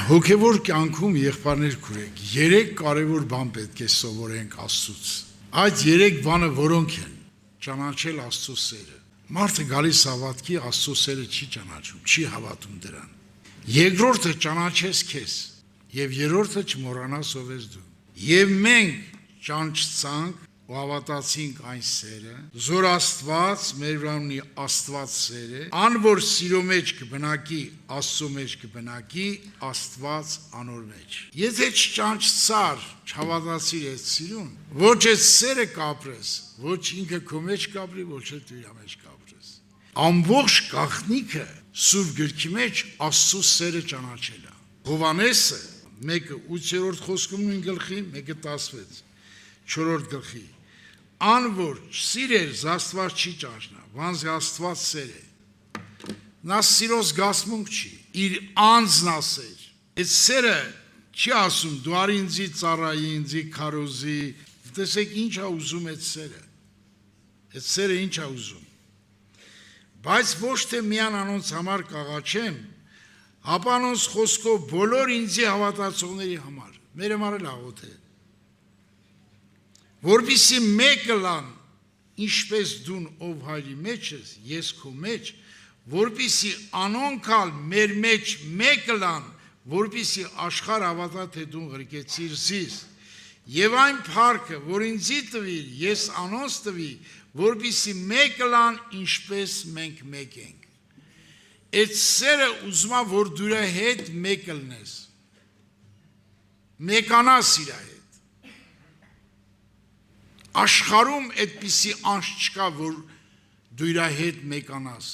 Հոգևոր կյանքում եղբայրներ քուրեք, 3 կարևոր բան պետք է սովորենք Աստծուց։ Այդ 3 բանը որոնք են՝ ճանաչել Աստծո սերը։ Մարդը գալիս հավատքի Աստծո սերը չի ճանաչում, չի հավատում դրան։ Երկրորդը ճանաչես քեզ, եւ երրորդը չմոռանաս ով ես դու։ Եվ մենք ճանաչցանք ու հավատացինք այն սերը, զոր Աստված մեր վրա ունի Աստված սերը, ան որ սիրո մեջ կբնակի, Աստծո մեջ կբնակի, Աստված անոր մեջ։ Եթե չճանաչցար, չհավատացիր այդ սիրուն, ոչ այդ սերը կապրես, ոչ ինքը քո մեջ կապրի, ոչ էլ դու իր մեջ կապրես։ Ամբողջ գաղտնիքը Սուրբ գրքի մեջ Աստծո սերը ճանաչելն է։ Հովհաննեսը 1:8 խոսքում նույն գլխի, 1:16, 4 գլխի։ Ան որ սիրեր Աստված չի ճանաչնա, վանձ Աստված սեր է։ Նա սիրո զգացմունք չի, իր անձն ասեր։ Այդ սերը չի ասում դու արի ինձի ծառայի, ինձի քարոզի, տեսեք ինչ է ուզում այդ սերը։ Այդ սերը ինչ է ուզում։ Բայց ոչ թե միան անոնց համար կաղաչեմ, ապա անոնց խոսքով բոլոր ինձի հավատացողների համար։ Մեր համար էլ աղոթ է։ Որպեսզի մեկը լան, ինչպես դուն ով հայրի մեջ ես, ես քո մեջ, որպեսզի անոնքալ մեր մեջ մեկը լան, որպեսզի աշխարհ հավատա թե դու ղրկեցիր զիս, եւ այն փառքը, որ ինձի տվիր, ես անոնց տվի, որպեսզի մեկը լան, ինչպես մենք մեկ ենք։ Այդ սերը ուզում է, որ դու իր հետ մեկ լնես, մեկանաս իր հետ։ Աշխարհում այդպիսի անձ չկա, որ դու իր հետ մեկանաս։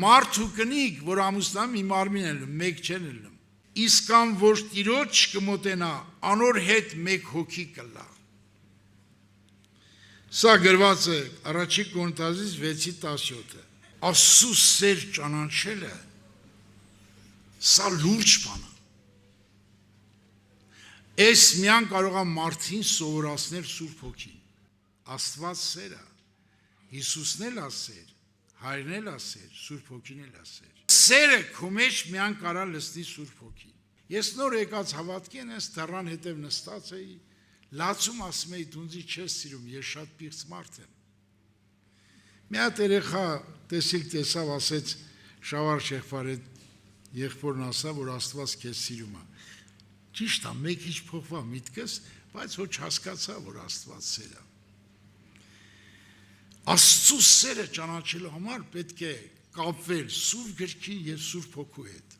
Մարդ ու կնիկ, որ ամուսնան մի մարմին են լինում, մեկ չեն լինում։ Իսկ ան որ Տիրոջ կմոտենա, անոր հետ մեկ հոգի կլա։ Սա գրված է Առաջին Կորինթացիս 6:17։ Աստծո սեր ճանաչելը սա լուրջ բան է։ Այս միան կարող է մարդին սովորացնել Սուրբ Հոգին։ Աստված սեր է, Հիսուսն էլ է սեր, Հայրն էլ է սեր, Սուրբ Հոգին էլ է սեր։ Սերը քո մեջ միան կարա լցնի Սուրբ Հոգին։ Ես նոր եկած հավատքի են, այս դռան հետև նստած էի, լացում ասում էի դու ինձ չես սիրում, ես շատ պիղծ մարդ եմ։ Մի հատ երեխա տեսավ, ասեց Շավար Շեխվար եղբորն ասա, որ Աստված քեզ սիրում է։ Ճիշտ է, մեկ ինչ փոխվա միտքս, բայց ոչ հասկացա, որ Աստված սեր է։ Աստծո սերը ճանաչելու համար պետք է կապվել Սուրբ գրքի եւ Սուրբ Հոգու հետ։